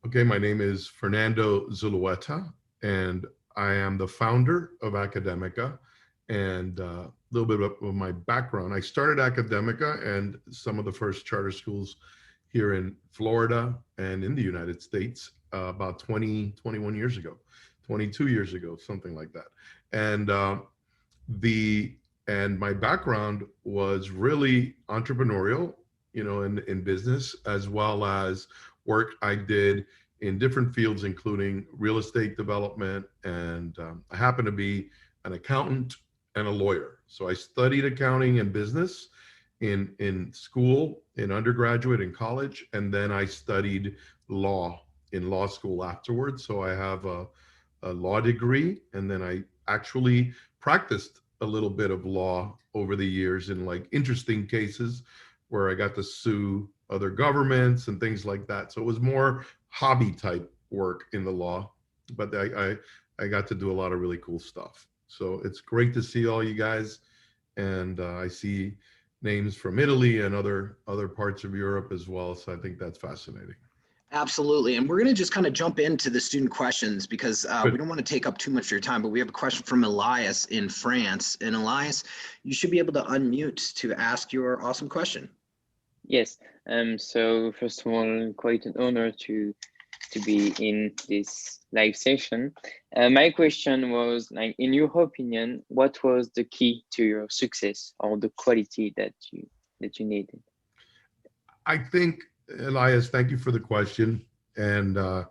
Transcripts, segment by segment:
Okay, my name is Fernando Zulueta, and I am the founder of Academica. And a little bit of my background. I started Academica and some of the first charter schools here in Florida and in the United States about 20, 21 years ago, 22 years ago, something like that. And the and my background was really entrepreneurial, in business, as well as work I did in different fields, including real estate development. And I happen to be an accountant and a lawyer. So I studied accounting and business in school, in undergraduate, in college, and then I studied law in law school afterwards. So I have a law degree, and then I actually practiced a little bit of law over the years in like interesting cases where I got to sue other governments and things like that. So it was more hobby type work in the law, but I got to do a lot of really cool stuff. So it's great to see all you guys, and I see names from Italy and other parts of Europe as well. So I think that's fascinating. Absolutely. And we're going to just kind of jump into the student questions because we Good. don't want to take up too much of your time, but we have a question from Elias in France. And Elias, you should be able to unmute to ask your awesome question. Yes. So first of all, quite an honor to be in this live session. My question was, like, in your opinion, what was the key to your success or the quality that you needed? I think, Elias, thank you for the question. And I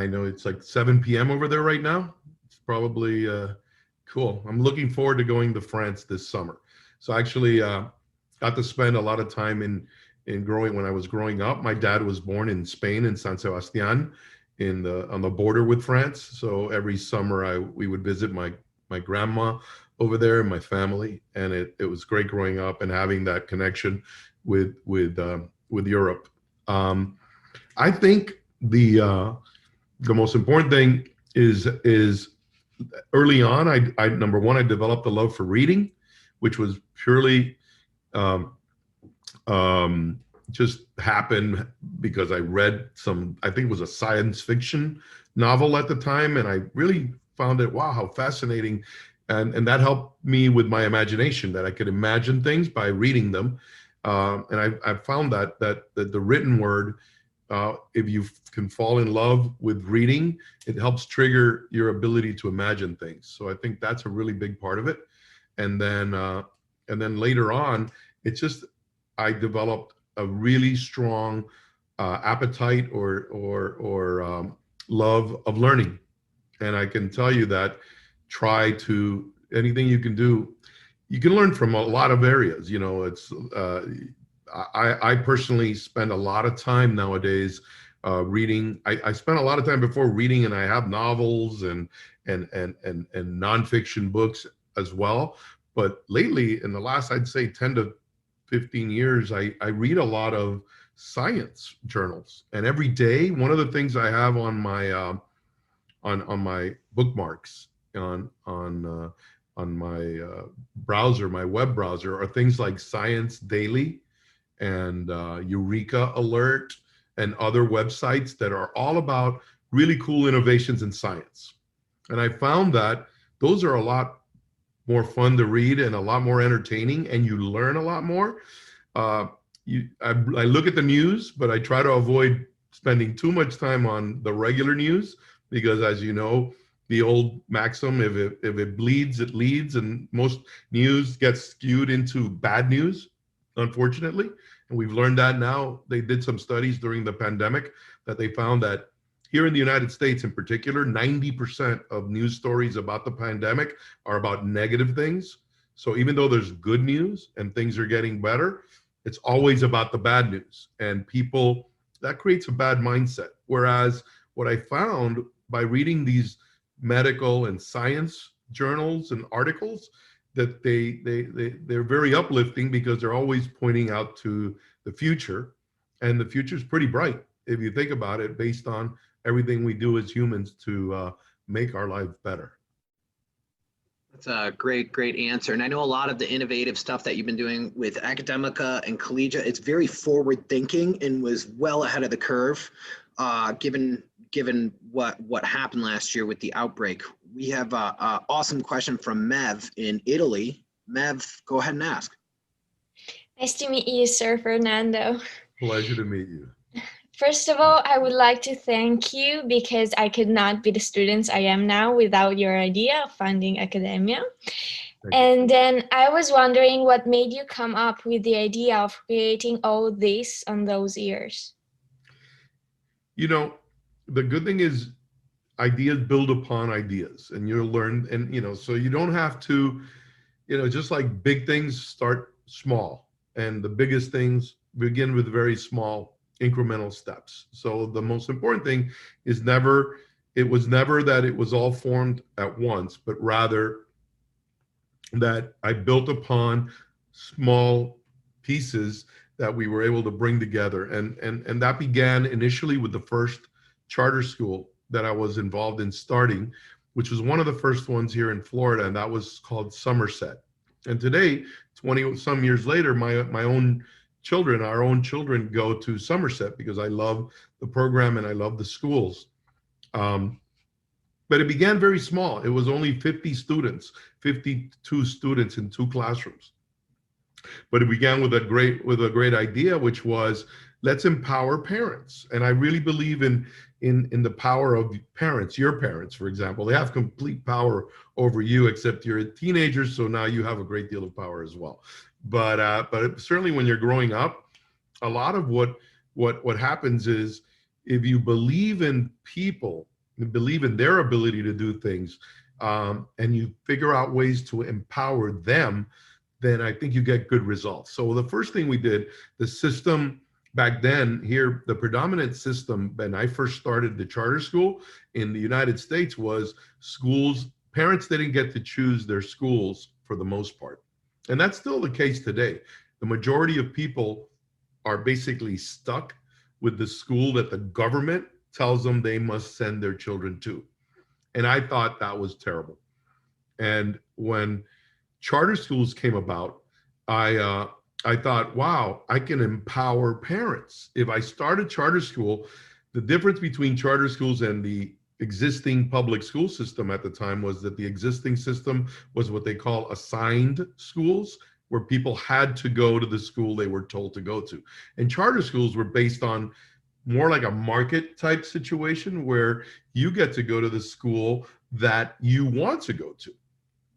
know it's like 7 p.m. over there right now. It's probably cool. I'm looking forward to going to France this summer. So I actually got to spend a lot of time when I was growing up. My dad was born in Spain, in San Sebastian, on the border with France. So every summer we would visit my grandma over there and my family, and it was great growing up and having that connection with Europe. I think the most important thing is early on. I number one, I developed a love for reading, which was purely just happened because I read I think it was a science fiction novel at the time, and I really found it, wow, how fascinating. And that helped me with my imagination, that I could imagine things by reading them. And I found that the written word, if you can fall in love with reading, it helps trigger your ability to imagine things. So I think that's a really big part of it. And then later on, it's just I developed a really strong appetite or love of learning. And I can tell you that anything you can do, you can learn from a lot of areas. It's I personally spend a lot of time nowadays reading. I spent a lot of time before reading, and I have novels and nonfiction books as well. But lately, in the last, I'd say 10 to 15 years, I read a lot of science journals. And every day, one of the things I have on my my bookmarks on my browser, my web browser, are things like Science Daily and Eureka Alert and other websites that are all about really cool innovations in science. And I found that those are a lot more fun to read and a lot more entertaining, and you learn a lot more. I look at the news, but I try to avoid spending too much time on the regular news, because, as you know, the old maxim, if it bleeds, it leads, and most news gets skewed into bad news, unfortunately. And we've learned that now. They did some studies during the pandemic that they found that here in the United States in particular, 90% of news stories about the pandemic are about negative things. So even though there's good news and things are getting better, it's always about the bad news. And people, that creates a bad mindset. Whereas what I found by reading these medical and science journals and articles, that they're very uplifting, because they're always pointing out to the future, and the future is pretty bright if you think about it, based on everything we do as humans to make our lives better. That's a great answer. And I know a lot of the innovative stuff that you've been doing with Academica and Collegia, it's very forward thinking and was well ahead of the curve given what happened last year with the outbreak, we have a awesome question from Mev in Italy. Mev, go ahead and ask. Nice to meet you, Sir Fernando. Pleasure to meet you. First of all, I would like to thank you because I could not be the student I am now without your idea of founding Academia. And then I was wondering what made you come up with the idea of creating all this on those years? You know, the good thing is ideas build upon ideas, and you'll learn, and so you don't have to, just like big things start small, and the biggest things begin with very small incremental steps. So the most important thing is it was never that it was all formed at once, but rather that I built upon small pieces that we were able to bring together. And that began initially with the first charter school that I was involved in starting, which was one of the first ones here in Florida, and that was called Somerset. And today, 20 some years later, our own children go to Somerset because I love the program and I love the schools. But it began very small. It was only 52 students in 2 classrooms. But it began with a great idea, which was, let's empower parents. And I really believe in the power of parents. Your parents, for example, they have complete power over you, except you're a teenager, so now you have a great deal of power as well. But certainly when you're growing up, a lot of what happens is, if you believe in people, believe in their ability to do things, and you figure out ways to empower them, then I think you get good results. So the first thing we did, the system back then here, the predominant system when I first started the charter school in the United States was parents didn't get to choose their schools for the most part. And that's still the case today. The majority of people are basically stuck with the school that the government tells them they must send their children to. And I thought that was terrible. And when charter schools came about, I thought, wow, I can empower parents. If I start a charter school, the difference between charter schools and the existing public school system at the time was that the existing system was what they call assigned schools, where people had to go to the school they were told to go to. And charter schools were based on more like a market type situation, where you get to go to the school that you want to go to.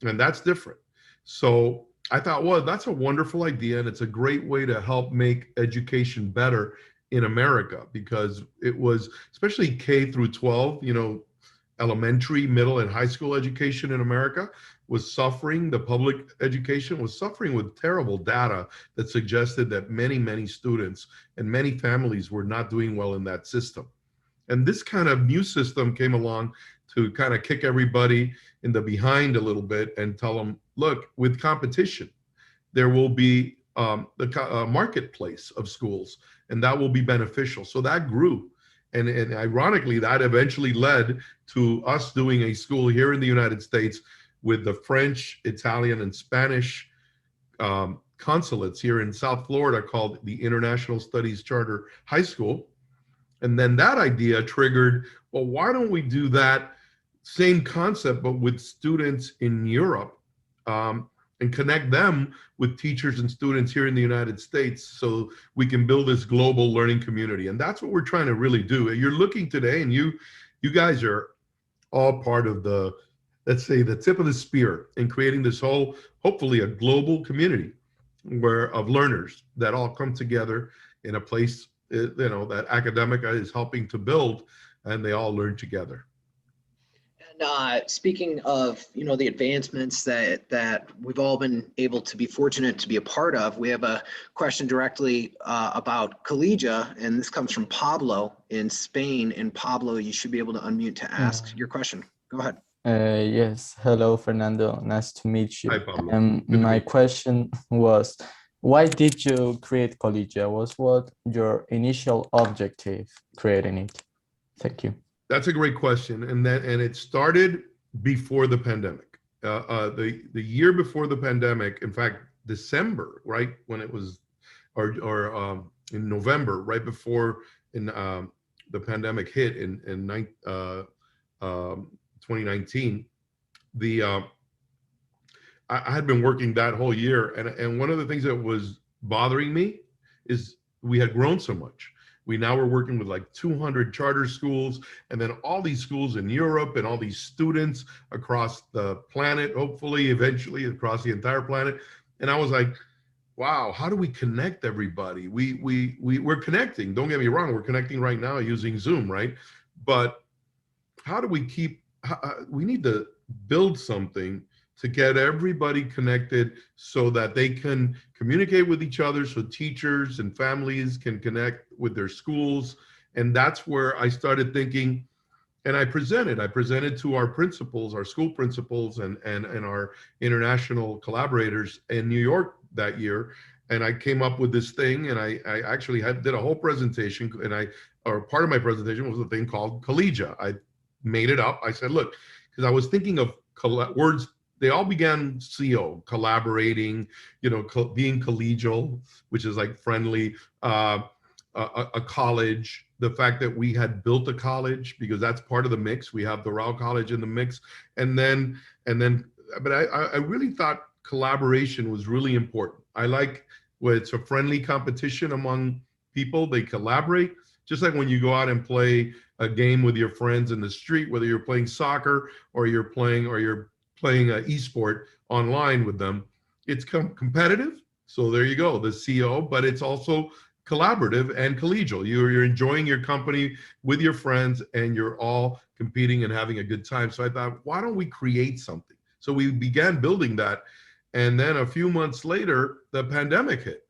And that's different. So I thought, well, that's a wonderful idea. And it's a great way to help make education better in America, because it was, especially K through 12, elementary, middle, and high school education in America was suffering. The public education was suffering with terrible data that suggested that many, many students and many families were not doing well in that system. And this kind of new system came along to kind of kick everybody in the behind a little bit and tell them, look, with competition, there will be the marketplace of schools, and that will be beneficial. So that grew. And ironically, that eventually led to us doing a school here in the United States with the French, Italian, and Spanish consulates here in South Florida, called the International Studies Charter High School. And then that idea triggered, well, why don't we do that same concept, but with students in Europe, and connect them with teachers and students here in the United States, so we can build this global learning community. And that's what we're trying to really do. You're looking today, and you guys are all part of the, let's say, the tip of the spear in creating this whole, hopefully a global community of learners that all come together in a place, that Academica is helping to build, and they all learn together. And speaking of, the advancements that we've all been able to be fortunate to be a part of, we have a question directly about collegia, and this comes from Pablo in Spain. And Pablo, you should be able to unmute to ask your question. Go ahead. Yes. Hello, Fernando. Nice to meet you. Hi, Pablo. My question was, why did you create Collegia? What your initial objective creating it? Thank you. That's a great question, and it started before the pandemic. The year before the pandemic, in fact, December, right when it was, or in November, right before the pandemic hit in 2019, I had been working that whole year, and one of the things that was bothering me is we had grown so much. We now were working with like 200 charter schools, and then all these schools in Europe, and all these students across the planet, hopefully eventually across the entire planet. And I was like, wow, how do we connect everybody? We're connecting, don't get me wrong, we're connecting right now using Zoom, right? But how do we we need to build something to get everybody connected so that they can communicate with each other, so teachers and families can connect with their schools. And that's where I started thinking, and I presented to our principals, our school principals, and our international collaborators in New York that year. And I came up with this thing, and I actually did a whole presentation, or part of my presentation was a thing called collegia. I made it up. I said, look, because I was thinking of words, they all began CO, collaborating, being collegial, which is like friendly, a college, the fact that we had built a college, because that's part of the mix. We have the Doral College in the mix. But I really thought collaboration was really important. I like where it's a friendly competition among people, they collaborate. Just like when you go out and play a game with your friends in the street, whether you're playing soccer or you're playing an esport online with them, it's competitive. So there you go, the CO, but it's also collaborative and collegial. You're enjoying your company with your friends, and you're all competing and having a good time. So I thought, why don't we create something? So we began building that. And then a few months later, the pandemic hit.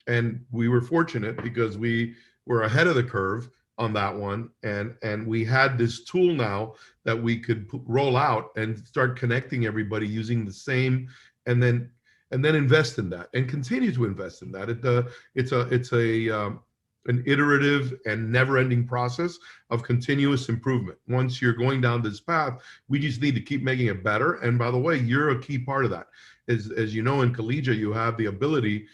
And we were fortunate because we were ahead of the curve on that one. And we had this tool now that we could roll out and start connecting everybody using the same, and then invest in that and continue to invest in that. It's an iterative and never-ending process of continuous improvement. Once you're going down this path, we just need to keep making it better. And by the way, you're a key part of that. As you know, in Collegia, you have the ability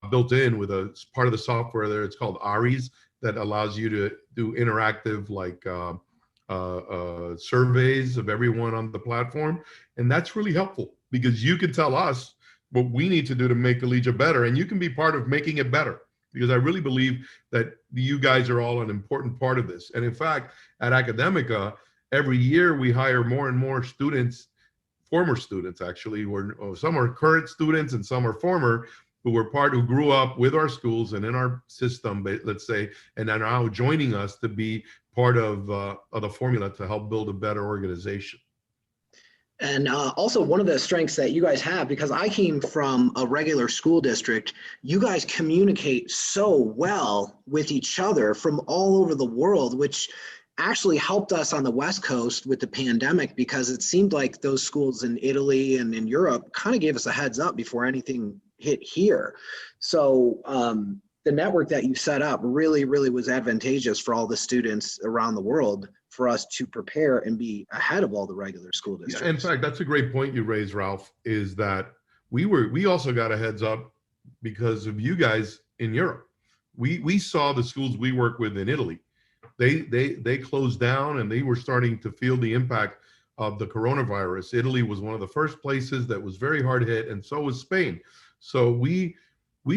built in with a part of the software there. It's called ARIS, that allows you to do interactive, like surveys of everyone on the platform. And that's really helpful, because you can tell us what we need to do to make Collegia better, and you can be part of making it better, because I really believe that you guys are all an important part of this. And in fact, at Academica, every year we hire more and more students, former students actually, some are current students and some are former, who grew up with our schools and in our system, let's say, and are now joining us to be part of the formula to help build a better organization. And also, one of the strengths that you guys have, because I came from a regular school district, you guys communicate so well with each other from all over the world, which actually helped us on the West Coast with the pandemic, because it seemed like those schools in Italy and in Europe kind of gave us a heads up before anything hit here. So the network that you set up really, really was advantageous for all the students around the world, for us to prepare and be ahead of all the regular school districts. Yeah, in fact, that's a great point you raised, Ralph, is that we also got a heads up because of you guys in Europe. We saw the schools we work with in Italy. They closed down, and they were starting to feel the impact of the coronavirus. Italy was one of the first places that was very hard hit, and so was Spain. So we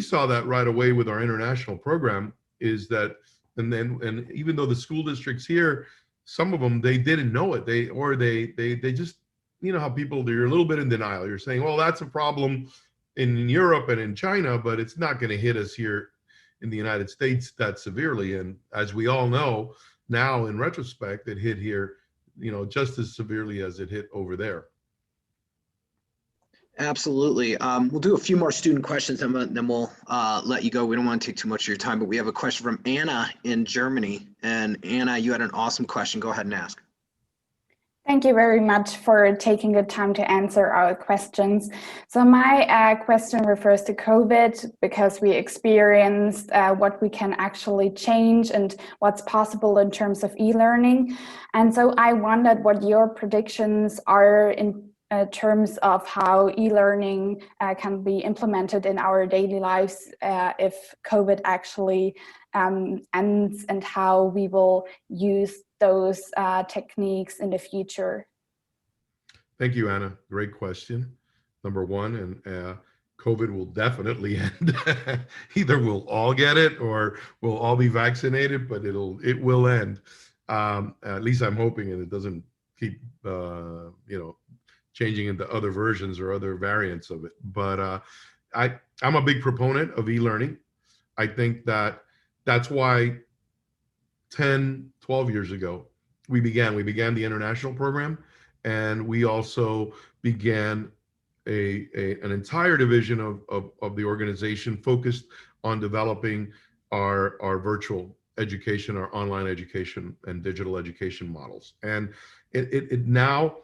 saw that right away with our international program, is that, and even though the school districts here, some of them, they didn't know it. They just, you know how people, you're a little bit in denial. You're saying, well, that's a problem in Europe and in China, but it's not going to hit us here in the United States that severely. And as we all know now, in retrospect, it hit here, just as severely as it hit over there. Absolutely. We'll do a few more student questions, and then we'll let you go. We don't want to take too much of your time, but we have a question from Anna in Germany. And Anna, you had an awesome question. Go ahead and ask. Thank you very much for taking the time to answer our questions. So my question refers to COVID, because we experienced what we can actually change and what's possible in terms of e-learning. And so I wondered what your predictions are in terms of how e-learning can be implemented in our daily lives if COVID actually ends and how we will use those techniques in the future? Thank you, Anna. Great question. Number one, and COVID will definitely end. Either we'll all get it or we'll all be vaccinated, but it will end. At least I'm hoping, and it doesn't keep changing into other versions or other variants of it. But I'm a big proponent of e-learning. I think that's why 10, 12 years ago we began the international program, and we also began an entire division of the organization focused on developing our virtual education, our online education and digital education models. And it now,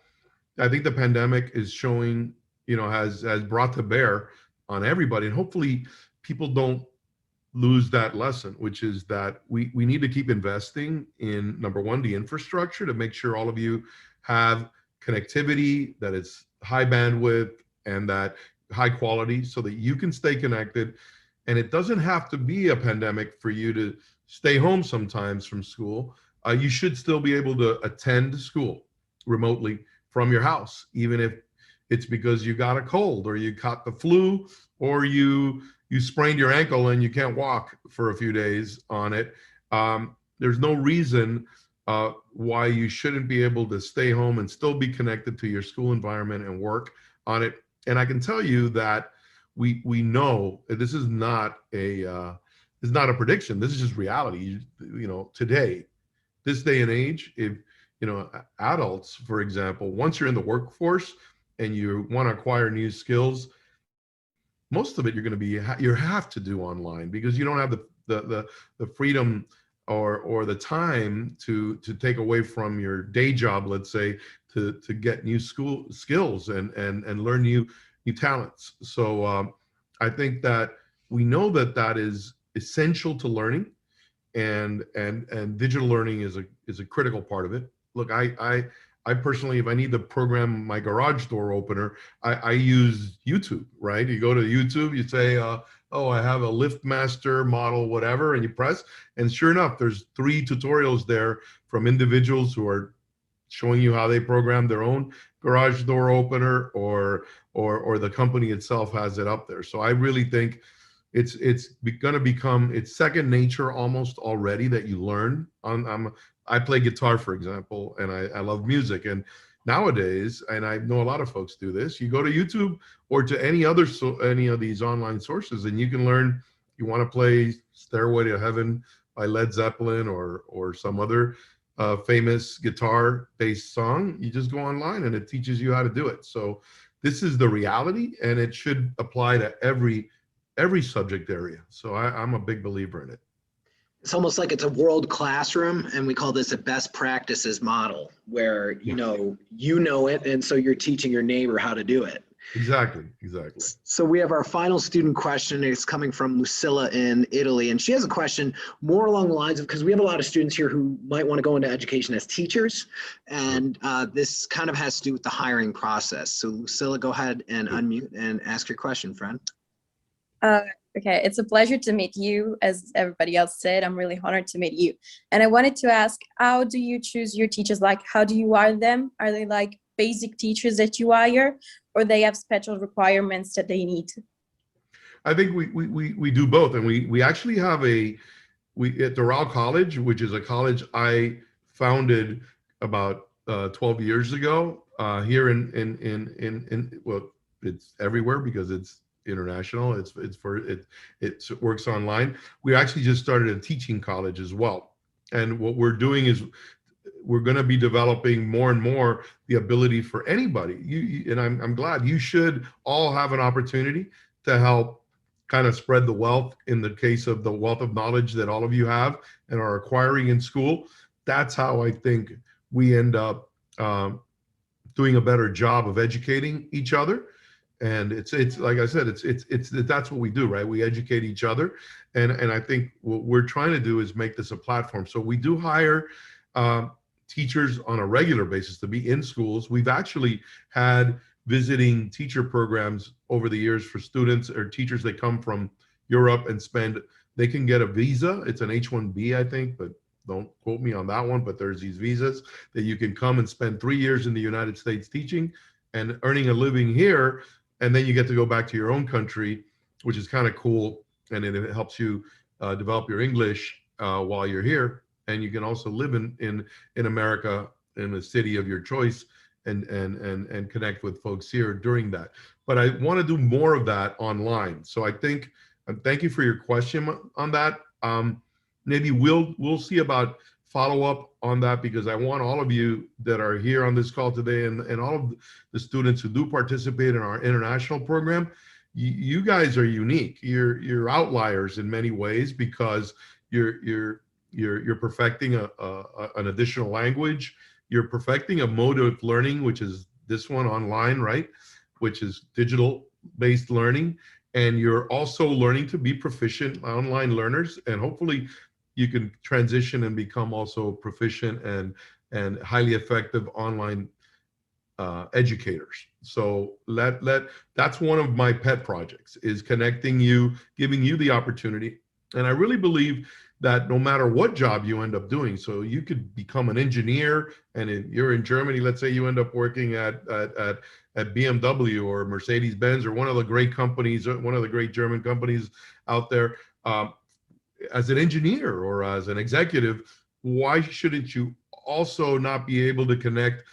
I think the pandemic is showing, has brought to bear on everybody, and hopefully people don't lose that lesson, which is that we need to keep investing in, number one, the infrastructure to make sure all of you have connectivity, that it's high bandwidth and that high quality, so that you can stay connected. And it doesn't have to be a pandemic for you to stay home sometimes from school. You should still be able to attend school remotely from your house, even if it's because you got a cold or you caught the flu or you sprained your ankle and you can't walk for a few days on it. There's no reason why you shouldn't be able to stay home and still be connected to your school environment and work on it. And I can tell you that we know this is not a prediction. This is just reality. Today, this day and age, if adults, for example, once you're in the workforce and you want to acquire new skills, most of it you have to do online, because you don't have the freedom or the time to take away from your day job, let's say, to get new school skills and learn new talents. So I think that we know that is essential to learning, and digital learning is a critical part of it. Look, I personally, if I need to program my garage door opener, I use YouTube, right? You go to YouTube, you say, oh, I have a LiftMaster model, whatever, and you press, and sure enough, there's 3 tutorials there from individuals who are showing you how they program their own garage door opener, or the company itself has it up there. So I really think it's going to become, it's second nature almost already, that you learn I play guitar, for example, and I love music. And nowadays, and I know a lot of folks do this, you go to YouTube or to any of these online sources, and you can learn. You want to play Stairway to Heaven by Led Zeppelin or some other famous guitar-based song, you just go online and it teaches you how to do it. So this is the reality, and it should apply to every subject area. So I'm a big believer in it. It's almost like it's a world classroom, and we call this a best practices model, where you know it, and so you're teaching your neighbor how to do it. Exactly. So we have our final student question. It's coming from Lucilla in Italy, and she has a question more along the lines of, because we have a lot of students here who might want to go into education as teachers, and this kind of has to do with the hiring process. So Lucilla, go ahead and unmute and ask your question, friend. Okay, it's a pleasure to meet you. As everybody else said, I'm really honored to meet you. And I wanted to ask, how do you choose your teachers? Like, how do you hire them? Are they like basic teachers that you hire, or they have special requirements that they need? I think we do both. And we actually have at Doral College, which is a college I founded about 12 years ago, here in well, it's everywhere because it's international. It works online. We actually just started a teaching college as well. And what we're doing is we're going to be developing more and more the ability for anybody. And I'm glad you should all have an opportunity to help kind of spread the wealth, in the case of the wealth of knowledge that all of you have and are acquiring in school. That's how I think we end up doing a better job of educating each other. And it's like I said, it's that's what we do, right? We educate each other, and I think what we're trying to do is make this a platform. So we do hire teachers on a regular basis to be in schools. We've actually had visiting teacher programs over the years for students or teachers that come from Europe and spend they can get a visa. It's an H-1B, I think, but don't quote me on that one. But there's these visas that you can come and spend 3 years in the United States teaching and earning a living here, and then you get to go back to your own country, which is kind of cool, and it helps you develop your English while you're here, and you can also live in America in a city of your choice and connect with folks here during that. But I want to do more of that online. So I think, thank you for your question on that. Maybe we'll see about follow up on that, because I want all of you that are here on this call today and all of the students who do participate in our international program. You guys are unique. You're outliers in many ways, because you're perfecting an additional language. You're perfecting a mode of learning, which is this one online, right? Which is digital based learning. And you're also learning to be proficient online learners. And hopefully you can transition and become also proficient and highly effective online educators. So that's one of my pet projects, is connecting you, giving you the opportunity. And I really believe that no matter what job you end up doing, so you could become an engineer, and you're in Germany, let's say you end up working at BMW or Mercedes-Benz or one of the great companies, one of the great German companies out there, as an engineer or as an executive, why shouldn't you also not be able to connect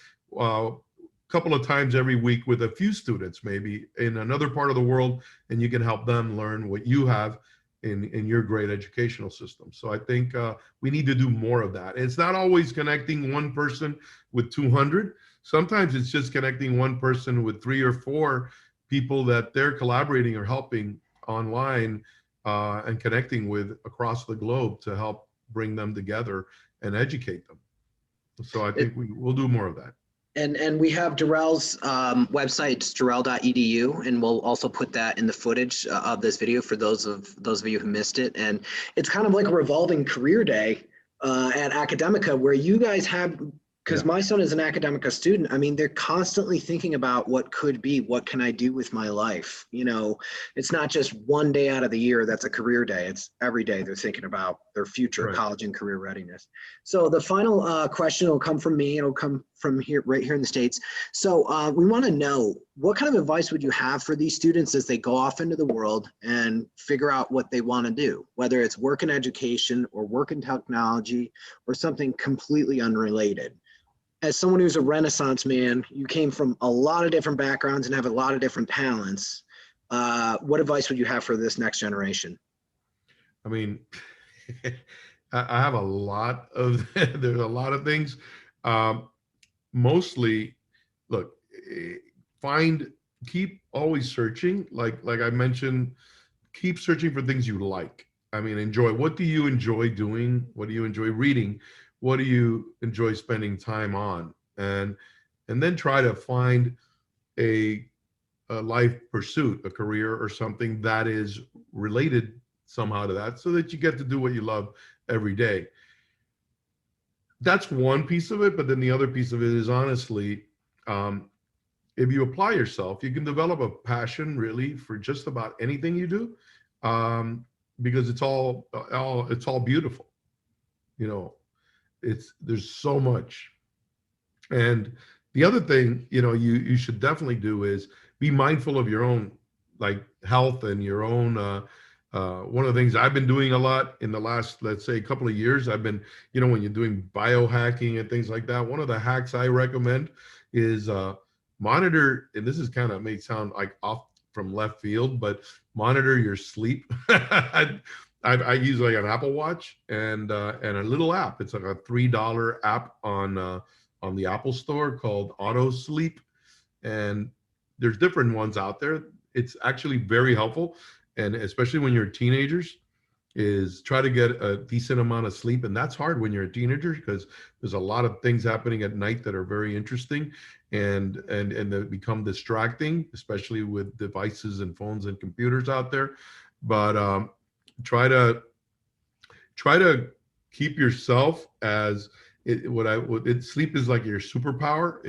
couple of times every week with a few students, maybe in another part of the world, and you can help them learn what you have in your great educational system. So I think we need to do more of that. It's not always connecting one person with 200. Sometimes it's just connecting one person with 3 or 4 people that they're collaborating or helping online and connecting with across the globe to help bring them together and educate them. So I think we'll do more of that. And we have Jarrell's website, it's jarrell.edu, and we'll also put that in the footage of this video for those of you who missed it. And it's kind of like a revolving career day at Academica, where you guys have, because my son is an Academica student. I mean, they're constantly thinking about what could be, what can I do with my life? You know, it's not just one day out of the year that's a career day. It's every day they're thinking about their future college and career readiness. So the final question will come from me. It'll come from here, right here in the States. So we want to know, what kind of advice would you have for these students as they go off into the world and figure out what they want to do, whether it's work in education or work in technology or something completely unrelated? As someone who's a Renaissance man, you came from a lot of different backgrounds and have a lot of different talents. What advice would you have for this next generation? I mean, I have a lot of, there's a lot of things. Mostly, look, keep always searching. Like I mentioned, keep searching for things you like. I mean, enjoy. What do you enjoy doing? What do you enjoy reading? What do you enjoy spending time on? And then try to find a life pursuit, a career or something that is related somehow to that, so that you get to do what you love every day. That's one piece of it. But then the other piece of it is, honestly, if you apply yourself, you can develop a passion really for just about anything you do, because it's all beautiful. You know, there's so much. And the other thing, you know, you should definitely do is be mindful of your own like health and your own one of the things I've been doing a lot in the last, let's say, couple of years, I've been, you know, when you're doing biohacking and things like that, one of the hacks I recommend is monitor, and this is kind of may sound like off from left field, but monitor your sleep. I use like an Apple Watch and a little app. It's like a $3 app on the Apple Store called Auto Sleep, and there's different ones out there. It's actually very helpful, and especially when you're teenagers, is try to get a decent amount of sleep. And that's hard when you're a teenager, because there's a lot of things happening at night that are very interesting and they become distracting, especially with devices and phones and computers out there. But try to keep yourself as sleep is like your superpower.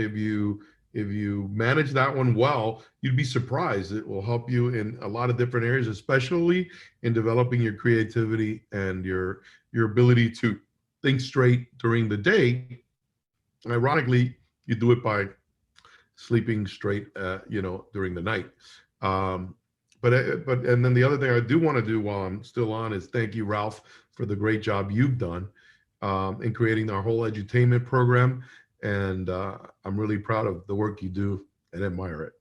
if you manage that one well, you'd be surprised. It will help you in a lot of different areas, especially in developing your creativity and your ability to think straight during the day. Ironically, you do it by sleeping straight, during the night. Um, and then the other thing I do want to do while I'm still on is thank you, Ralph, for the great job you've done in creating our whole edutainment program. And I'm really proud of the work you do and admire it.